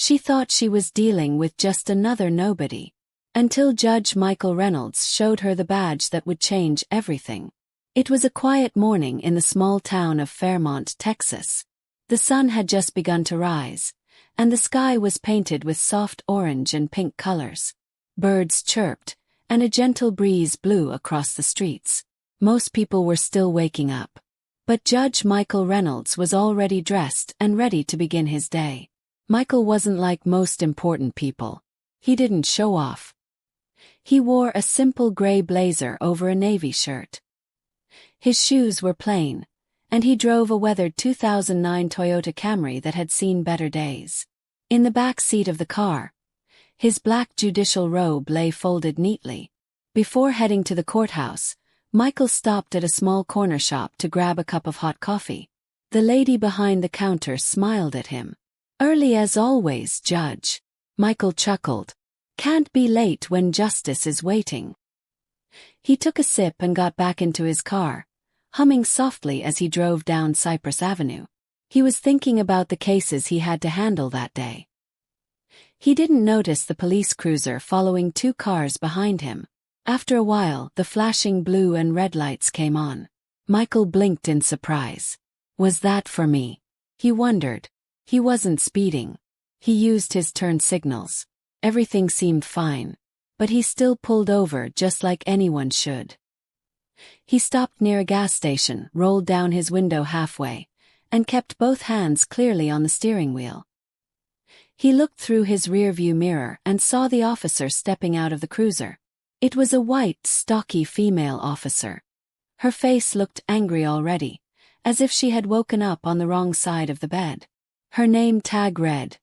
She thought she was dealing with just another nobody. Until Judge Michael Reynolds showed her the badge that would change everything. It was a quiet morning in the small town of Fairmont, Texas. The sun had just begun to rise, and the sky was painted with soft orange and pink colors. Birds chirped, and a gentle breeze blew across the streets. Most people were still waking up. But Judge Michael Reynolds was already dressed and ready to begin his day. Michael wasn't like most important people. He didn't show off. He wore a simple gray blazer over a navy shirt. His shoes were plain, and he drove a weathered 2009 Toyota Camry that had seen better days. In the back seat of the car, his black judicial robe lay folded neatly. Before heading to the courthouse, Michael stopped at a small corner shop to grab a cup of hot coffee. The lady behind the counter smiled at him. "Early as always, Judge." Michael chuckled. "Can't be late when justice is waiting." He took a sip and got back into his car, humming softly as he drove down Cypress Avenue. He was thinking about the cases he had to handle that day. He didn't notice the police cruiser following 2 cars behind him. After a while, the flashing blue and red lights came on. Michael blinked in surprise. Was that for me? He wondered. He wasn't speeding. He used his turn signals. Everything seemed fine. But he still pulled over just like anyone should. He stopped near a gas station, rolled down his window halfway, and kept both hands clearly on the steering wheel. He looked through his rearview mirror and saw the officer stepping out of the cruiser. It was a white, stocky female officer. Her face looked angry already, as if she had woken up on the wrong side of the bed. Her name tag read,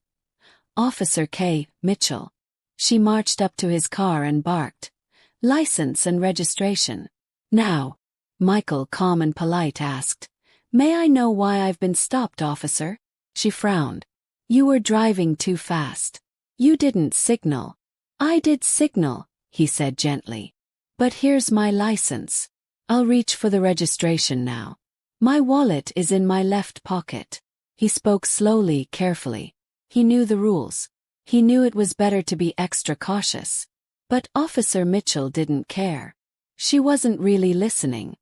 Officer K. Mitchell. She marched up to his car and barked, "License and registration." "Now," Michael, calm and polite, asked, "May I know why I've been stopped, officer?" She frowned. "You were driving too fast. You didn't signal." "I did signal," he said gently. "But here's my license. I'll reach for the registration now. My wallet is in my left pocket." He spoke slowly, carefully. He knew the rules. He knew it was better to be extra cautious. But Officer Mitchell didn't care. She wasn't really listening.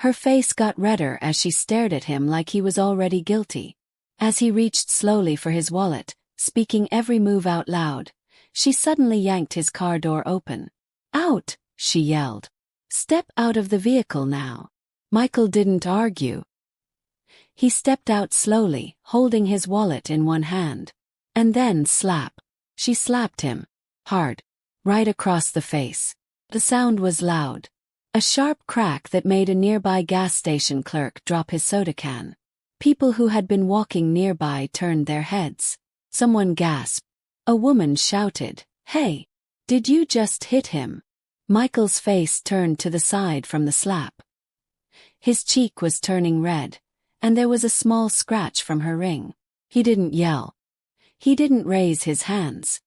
Her face got redder as she stared at him like he was already guilty. As he reached slowly for his wallet, speaking every move out loud, she suddenly yanked his car door open. "Out!" she yelled. "Step out of the vehicle now." Michael didn't argue. He stepped out slowly, holding his wallet in one hand. And then slap. She slapped him. Hard. Right across the face. The sound was loud. A sharp crack that made a nearby gas station clerk drop his soda can. People who had been walking nearby turned their heads. Someone gasped. A woman shouted, "Hey! Did you just hit him?" Michael's face turned to the side from the slap. His cheek was turning red, and there was a small scratch from her ring. He didn't yell. He didn't raise his hands.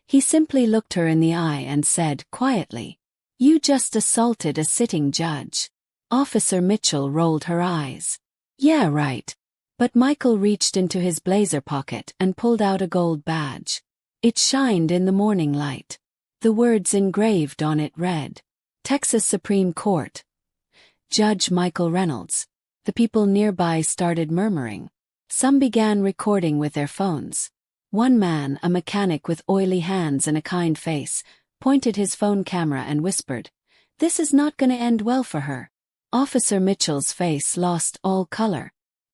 He simply looked her in the eye and said quietly, "You just assaulted a sitting judge." Officer Mitchell rolled her eyes. "Yeah, right." But Michael reached into his blazer pocket and pulled out a gold badge. It shined in the morning light. The words engraved on it read, "Texas Supreme Court. Judge Michael Reynolds." The people nearby started murmuring. Some began recording with their phones. One man, a mechanic with oily hands and a kind face, pointed his phone camera and whispered, "This is not going to end well for her." Officer Mitchell's face lost all color.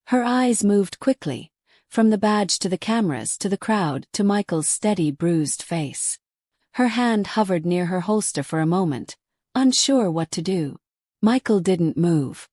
Her eyes moved quickly, from the badge to the cameras to the crowd to Michael's steady, bruised face. Her hand hovered near her holster for a moment, unsure what to do. Michael didn't move.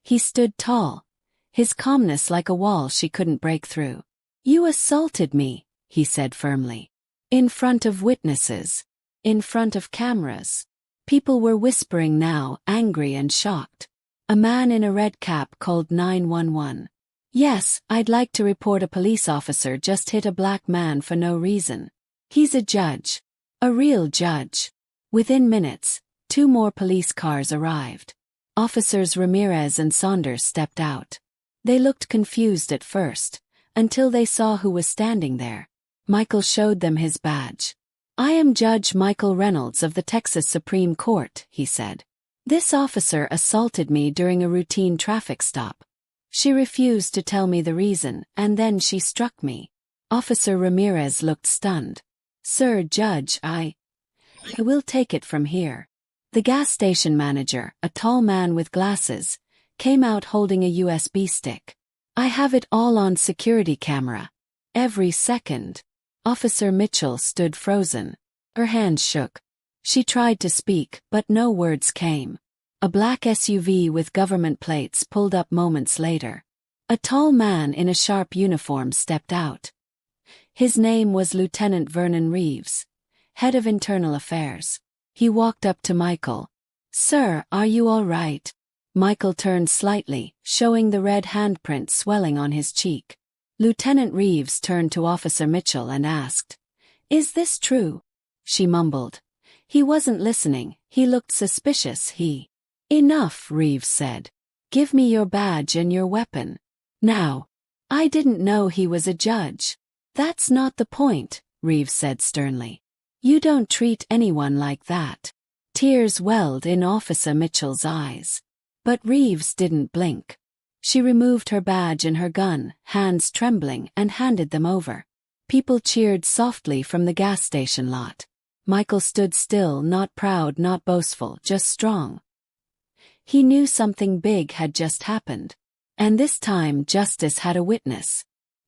He stood tall, his calmness like a wall she couldn't break through. "You assaulted me," he said firmly. "In front of witnesses. In front of cameras." People were whispering now, angry and shocked. A man in a red cap called 911. "Yes, I'd like to report a police officer just hit a black man for no reason. He's a judge. A real judge." Within minutes, 2 more police cars arrived. Officers Ramirez and Saunders stepped out. They looked confused at first, until they saw who was standing there. Michael showed them his badge. "I am Judge Michael Reynolds of the Texas Supreme Court," he said. "This officer assaulted me during a routine traffic stop. She refused to tell me the reason, and then she struck me." Officer Ramirez looked stunned. "Sir Judge, I will take it from here." The gas station manager, a tall man with glasses, came out holding a USB stick. "I have it all on security camera. Every second." Officer Mitchell stood frozen. Her hands shook. She tried to speak, but no words came. A black SUV with government plates pulled up moments later. A tall man in a sharp uniform stepped out. His name was Lieutenant Vernon Reeves, head of internal affairs. He walked up to Michael. "Sir, are you all right?" Michael turned slightly, showing the red handprint swelling on his cheek. Lieutenant Reeves turned to Officer Mitchell and asked, "Is this true?" She mumbled. "He wasn't listening, he looked suspicious, he—" "Enough," Reeves said. "Give me your badge and your weapon. Now." "I didn't know he was a judge." "That's not the point," Reeves said sternly. "You don't treat anyone like that." Tears welled in Officer Mitchell's eyes. But Reeves didn't blink. She removed her badge and her gun, hands trembling, and handed them over. People cheered softly from the gas station lot. Michael stood still, not proud, not boastful, just strong. He knew something big had just happened. And this time justice had a witness.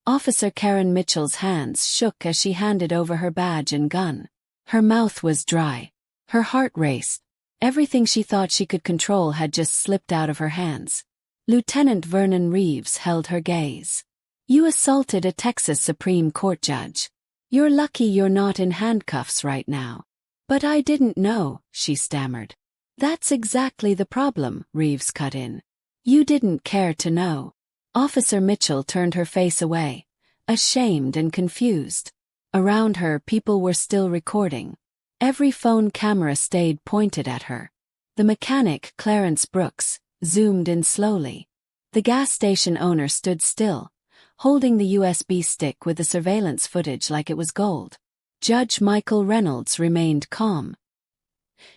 Officer Karen Mitchell's hands shook as she handed over her badge and gun. Her mouth was dry. Her heart raced. Everything she thought she could control had just slipped out of her hands. Lieutenant Vernon Reeves held her gaze. "You assaulted a Texas Supreme Court judge. You're lucky you're not in handcuffs right now." "But I didn't know," she stammered. "That's exactly the problem," Reeves cut in. "You didn't care to know." Officer Mitchell turned her face away, ashamed and confused. Around her, people were still recording. Every phone camera stayed pointed at her. The mechanic, Clarence Brooks, zoomed in slowly. The gas station owner stood still, holding the USB stick with the surveillance footage like it was gold. Judge Michael Reynolds remained calm.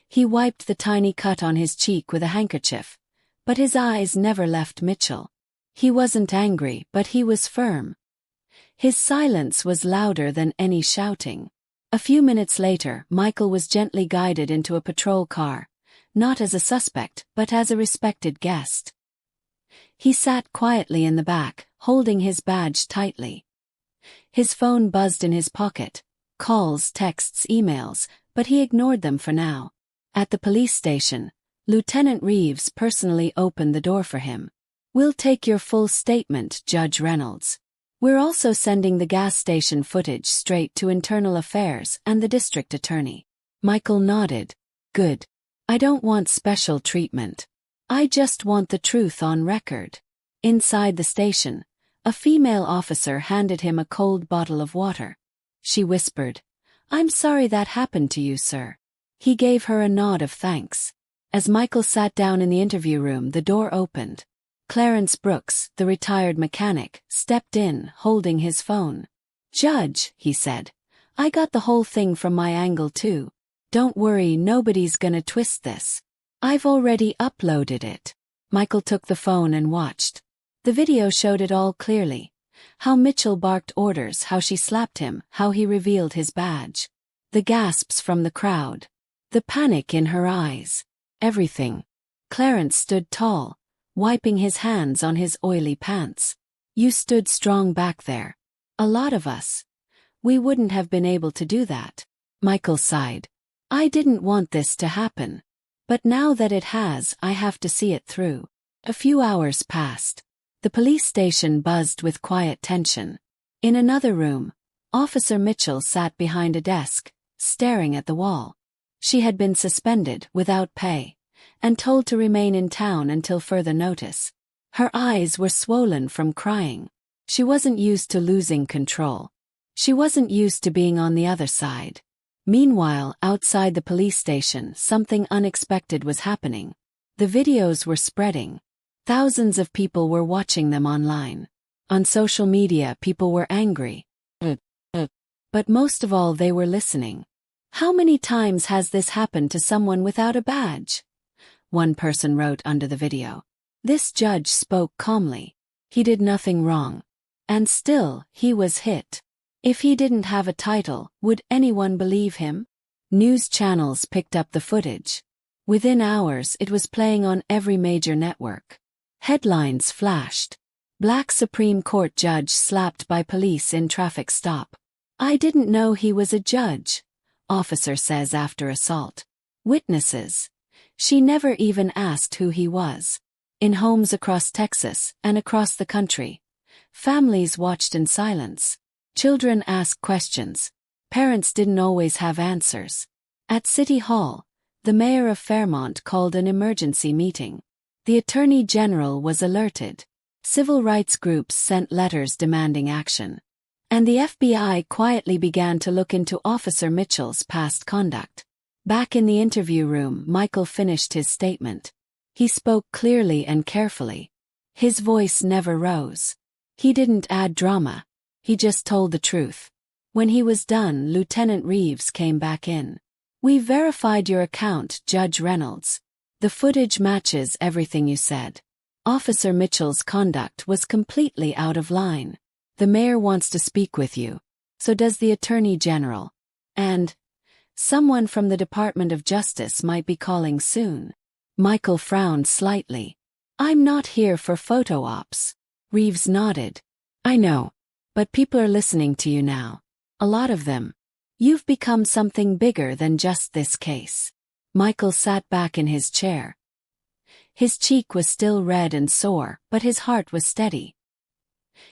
He wiped the tiny cut on his cheek with a handkerchief, but his eyes never left Mitchell. He wasn't angry, but he was firm. His silence was louder than any shouting. A few minutes later, Michael was gently guided into a patrol car, not as a suspect, but as a respected guest. He sat quietly in the back, holding his badge tightly. His phone buzzed in his pocket, calls, texts, emails, but he ignored them for now. At the police station, Lieutenant Reeves personally opened the door for him. "We'll take your full statement, Judge Reynolds. We're also sending the gas station footage straight to Internal Affairs and the district attorney." Michael nodded. "Good. I don't want special treatment. I just want the truth on record." Inside the station, a female officer handed him a cold bottle of water. She whispered, "I'm sorry that happened to you, sir." He gave her a nod of thanks. As Michael sat down in the interview room, the door opened. Clarence Brooks, the retired mechanic, stepped in, holding his phone. "Judge," he said, "I got the whole thing from my angle too. Don't worry, nobody's gonna twist this. I've already uploaded it." Michael took the phone and watched. The video showed it all clearly. How Mitchell barked orders, how she slapped him, how he revealed his badge. The gasps from the crowd. The panic in her eyes. Everything. Clarence stood tall, wiping his hands on his oily pants. "You stood strong back there. A lot of us. We wouldn't have been able to do that." Michael sighed. "I didn't want this to happen. But now that it has, I have to see it through." A few hours passed. The police station buzzed with quiet tension. In another room, Officer Mitchell sat behind a desk, staring at the wall. She had been suspended, without pay, and told to remain in town until further notice. Her eyes were swollen from crying. She wasn't used to losing control. She wasn't used to being on the other side. Meanwhile, outside the police station, something unexpected was happening. The videos were spreading. Thousands of people were watching them online. On social media, people were angry. But most of all, they were listening. How many times has this happened to someone without a badge? One person wrote under the video. This judge spoke calmly. He did nothing wrong. And still, he was hit. If he didn't have a title, would anyone believe him? News channels picked up the footage. Within hours, it was playing on every major network. Headlines flashed. Black Supreme Court judge slapped by police in traffic stop. I didn't know he was a judge, officer says after assault. Witnesses. She never even asked who he was. In homes across Texas and across the country, families watched in silence. Children asked questions. Parents didn't always have answers. At City Hall, the mayor of Fairmont called an emergency meeting. The attorney general was alerted. Civil rights groups sent letters demanding action. And the FBI quietly began to look into Officer Mitchell's past conduct. Back in the interview room, Michael finished his statement. He spoke clearly and carefully. His voice never rose. He didn't add drama. He just told the truth. When he was done, Lieutenant Reeves came back in. We verified your account, Judge Reynolds. The footage matches everything you said. Officer Mitchell's conduct was completely out of line. The mayor wants to speak with you. So does the Attorney General. And someone from the Department of Justice might be calling soon. Michael frowned slightly. I'm not here for photo ops. Reeves nodded. I know. But people are listening to you now. A lot of them. You've become something bigger than just this case. Michael sat back in his chair. His cheek was still red and sore, but his heart was steady.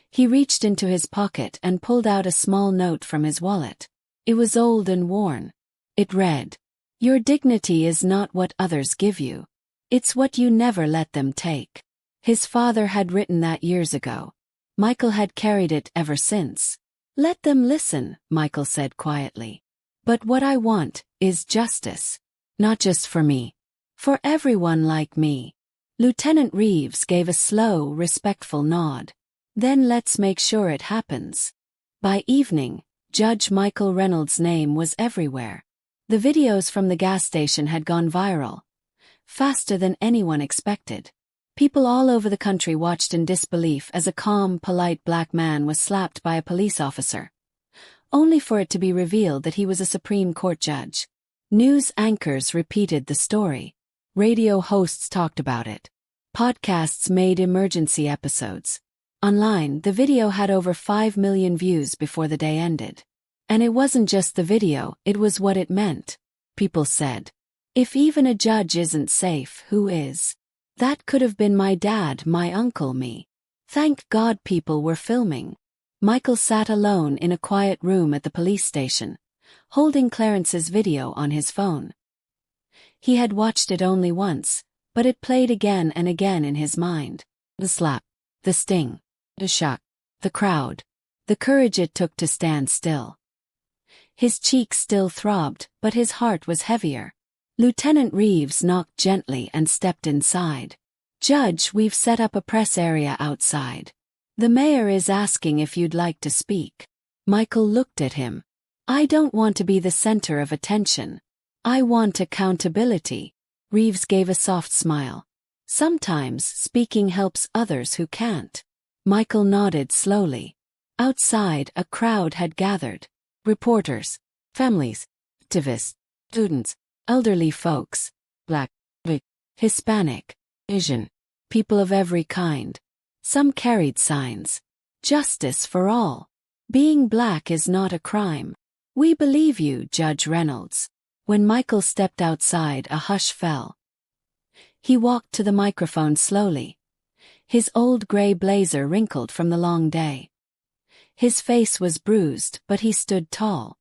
He reached into his pocket and pulled out a small note from his wallet. It was old and worn. It read, "Your dignity is not what others give you. It's what you never let them take." His father had written that years ago. Michael had carried it ever since. Let them listen, Michael said quietly. But what I want is justice. Not just for me. For everyone like me. Lieutenant Reeves gave a slow, respectful nod. Then let's make sure it happens. By evening, Judge Michael Reynolds' name was everywhere. The videos from the gas station had gone viral. Faster than anyone expected. People all over the country watched in disbelief as a calm, polite black man was slapped by a police officer. Only for it to be revealed that he was a Supreme Court judge. News anchors repeated the story. Radio hosts talked about it. Podcasts made emergency episodes. Online, the video had over 5 million views before the day ended. And it wasn't just the video, it was what it meant. People said, if even a judge isn't safe, who is? That could have been my dad, my uncle, me. Thank God people were filming. Michael sat alone in a quiet room at the police station, holding Clarence's video on his phone. He had watched it only once, but it played again and again in his mind. The slap, the sting, the shock, the crowd, the courage it took to stand still. His cheeks still throbbed, but his heart was heavier. Lieutenant Reeves knocked gently and stepped inside. Judge, we've set up a press area outside. The mayor is asking if you'd like to speak. Michael looked at him. I don't want to be the center of attention. I want accountability. Reeves gave a soft smile. Sometimes speaking helps others who can't. Michael nodded slowly. Outside, a crowd had gathered. Reporters, families, activists, students, elderly folks, Black, Hispanic, Asian, people of every kind. Some carried signs. Justice for all. Being black is not a crime. We believe you, Judge Reynolds. When Michael stepped outside, a hush fell. He walked to the microphone slowly. His old gray blazer wrinkled from the long day. His face was bruised, but he stood tall.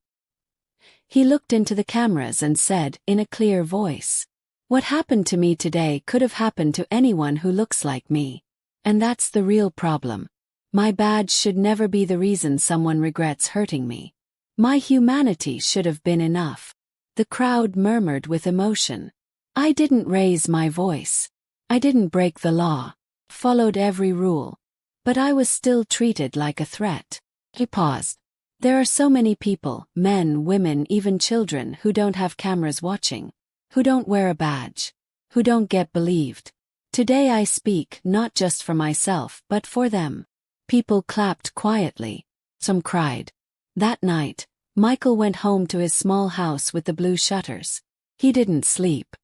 He looked into the cameras and said, in a clear voice, what happened to me today could have happened to anyone who looks like me. And that's the real problem. My badge should never be the reason someone regrets hurting me. My humanity should have been enough. The crowd murmured with emotion. I didn't raise my voice. I didn't break the law. Followed every rule. But I was still treated like a threat. He paused. There are so many people, men, women, even children, who don't have cameras watching, who don't wear a badge, who don't get believed. Today I speak not just for myself but for them. People clapped quietly. Some cried. That night, Michael went home to his small house with the blue shutters. He didn't sleep.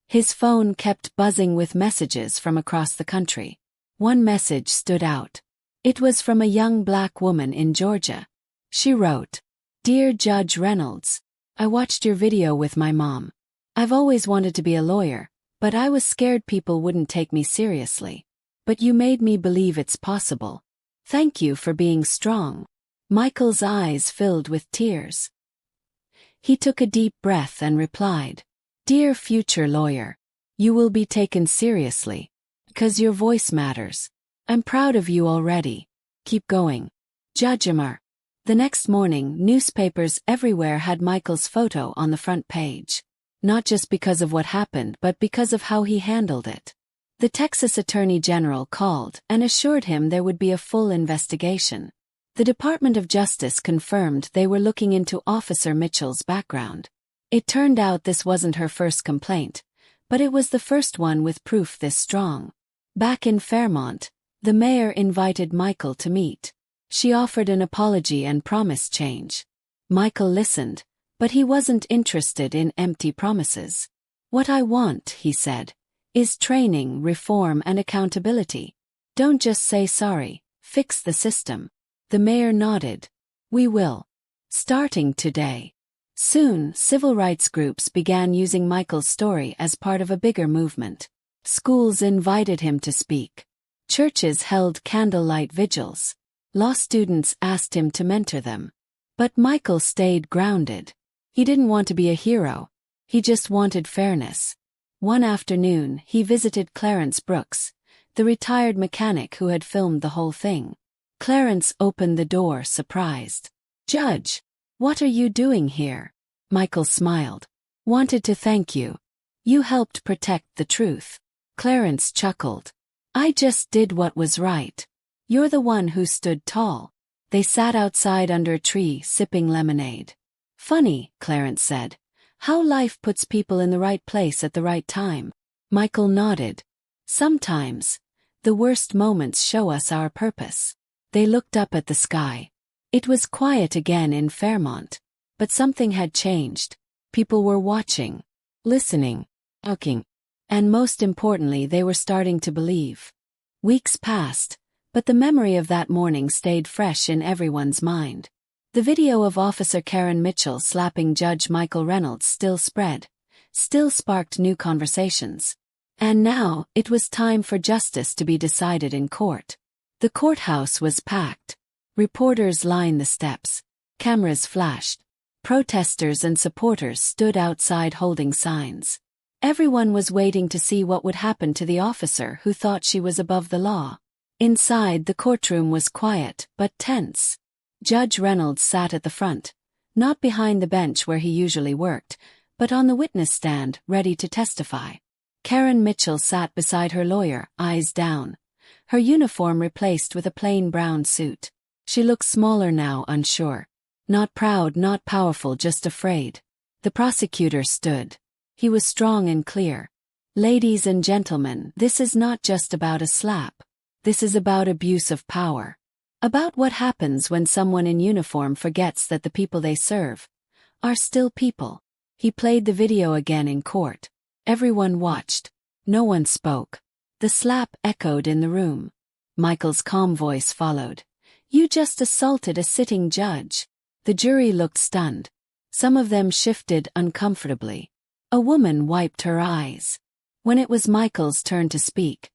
His phone kept buzzing with messages from across the country. One message stood out. It was from a young black woman in Georgia. She wrote, "Dear Judge Reynolds, I watched your video with my mom. I've always wanted to be a lawyer, but I was scared people wouldn't take me seriously. But you made me believe it's possible. Thank you for being strong." Michael's eyes filled with tears. He took a deep breath and replied, "Dear future lawyer, you will be taken seriously. Because your voice matters. I'm proud of you already. Keep going. Judge Amar." The next morning, newspapers everywhere had Michael's photo on the front page. Not just because of what happened but because of how he handled it. The Texas Attorney General called and assured him there would be a full investigation. The Department of Justice confirmed they were looking into Officer Mitchell's background. It turned out this wasn't her first complaint, but it was the first one with proof this strong. Back in Fairmont, the mayor invited Michael to meet. She offered an apology and promised change. Michael listened, but he wasn't interested in empty promises. "What I want," he said, "is training, reform, and accountability. Don't just say sorry, fix the system." The mayor nodded. "We will. Starting today." Soon, civil rights groups began using Michael's story as part of a bigger movement. Schools invited him to speak. Churches held candlelight vigils. Law students asked him to mentor them. But Michael stayed grounded. He didn't want to be a hero. He just wanted fairness. One afternoon, he visited Clarence Brooks, the retired mechanic who had filmed the whole thing. Clarence opened the door, surprised. "Judge, what are you doing here?" Michael smiled. "Wanted to thank you. You helped protect the truth." Clarence chuckled. "I just did what was right. You're the one who stood tall." They sat outside under a tree, sipping lemonade. "Funny," Clarence said, "how life puts people in the right place at the right time." Michael nodded. "Sometimes, the worst moments show us our purpose." They looked up at the sky. It was quiet again in Fairmont. But something had changed. People were watching, listening, looking. And most importantly, they were starting to believe. Weeks passed, but the memory of that morning stayed fresh in everyone's mind. The video of Officer Karen Mitchell slapping Judge Michael Reynolds still spread, still sparked new conversations. And now, it was time for justice to be decided in court. The courthouse was packed. Reporters lined the steps. Cameras flashed. Protesters and supporters stood outside holding signs. Everyone was waiting to see what would happen to the officer who thought she was above the law. Inside, the courtroom was quiet, but tense. Judge Reynolds sat at the front, not behind the bench where he usually worked, but on the witness stand, ready to testify. Karen Mitchell sat beside her lawyer, eyes down, her uniform replaced with a plain brown suit. She looked smaller now, unsure. Not proud, not powerful, just afraid. The prosecutor stood. He was strong and clear. "Ladies and gentlemen, this is not just about a slap. This is about abuse of power. About what happens when someone in uniform forgets that the people they serve are still people." He played the video again in court. Everyone watched. No one spoke. The slap echoed in the room. Michael's calm voice followed. "You just assaulted a sitting judge." The jury looked stunned. Some of them shifted uncomfortably. A woman wiped her eyes. When it was Michael's turn to speak,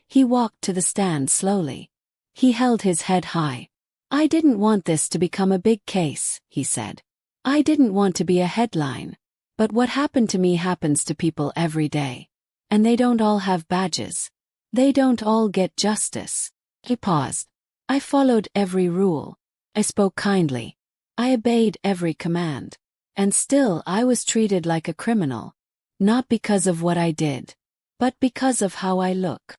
he walked to the stand slowly. He held his head high. "I didn't want this to become a big case," he said. "I didn't want to be a headline. But what happened to me happens to people every day. And they don't all have badges. They don't all get justice." He paused. "I followed every rule. I spoke kindly. I obeyed every command. And still I was treated like a criminal. Not because of what I did, but because of how I look."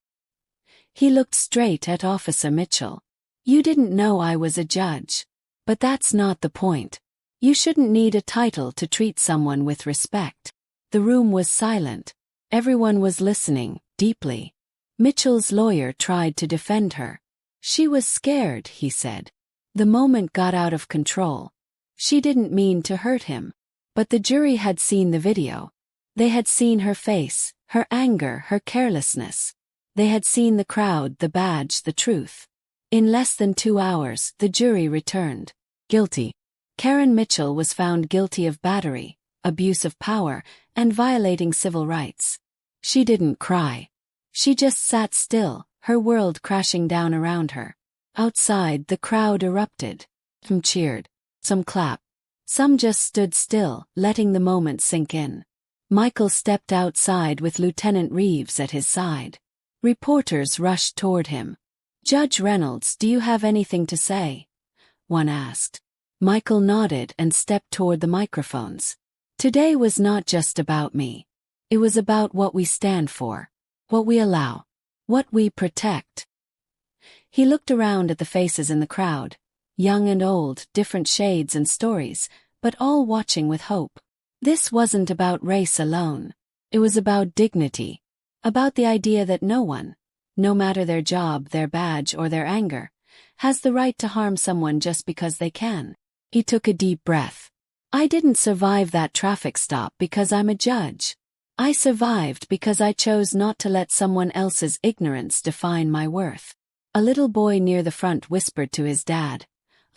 He looked straight at Officer Mitchell. "You didn't know I was a judge. But that's not the point. You shouldn't need a title to treat someone with respect." The room was silent. Everyone was listening, deeply. Mitchell's lawyer tried to defend her. "She was scared," he said. "The moment got out of control. She didn't mean to hurt him." But the jury had seen the video. They had seen her face, her anger, her carelessness. They had seen the crowd, the badge, the truth. In less than 2 hours, the jury returned. Guilty. Karen Mitchell was found guilty of battery, abuse of power, and violating civil rights. She didn't cry. She just sat still, her world crashing down around her. Outside, the crowd erupted. Some cheered. Some clapped. Some just stood still, letting the moment sink in. Michael stepped outside with Lieutenant Reeves at his side. Reporters rushed toward him. "Judge Reynolds, do you have anything to say?" one asked. Michael nodded and stepped toward the microphones. "Today was not just about me. It was about what we stand for, what we allow, what we protect." He looked around at the faces in the crowd, young and old, different shades and stories, but all watching with hope. This wasn't about race alone. It was about dignity, about the idea that no one, no matter their job, their badge, or their anger, has the right to harm someone just because they can. He took a deep breath. "I didn't survive that traffic stop because I'm a judge. I survived because I chose not to let someone else's ignorance define my worth." A little boy near the front whispered to his dad,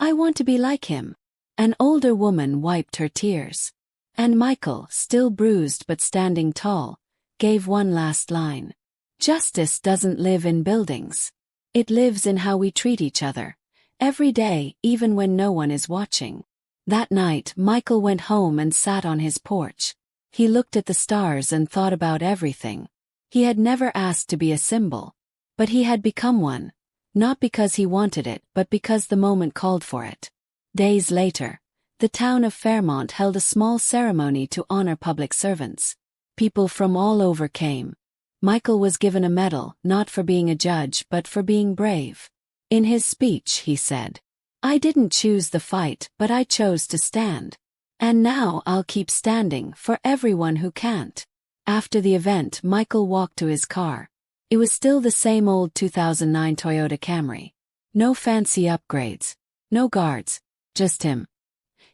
"I want to be like him." An older woman wiped her tears. And Michael, still bruised but standing tall, gave one last line. "Justice doesn't live in buildings. It lives in how we treat each other, every day, even when no one is watching." That night, Michael went home and sat on his porch. He looked at the stars and thought about everything. He had never asked to be a symbol, but he had become one, not because he wanted it, but because the moment called for it. Days later, the town of Fairmont held a small ceremony to honor public servants. People from all over came. Michael was given a medal, not for being a judge but for being brave. In his speech, he said, "I didn't choose the fight, but I chose to stand. And now I'll keep standing for everyone who can't." After the event, Michael walked to his car. It was still the same old 2009 Toyota Camry. No fancy upgrades. No guards. Just him.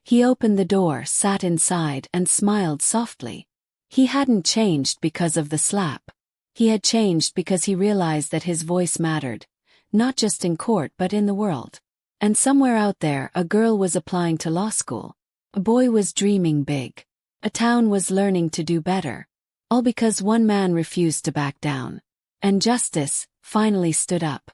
He opened the door, sat inside, and smiled softly. He hadn't changed because of the slap. He had changed because he realized that his voice mattered, not just in court but in the world. And somewhere out there, a girl was applying to law school. A boy was dreaming big. A town was learning to do better. All because one man refused to back down. And justice finally stood up.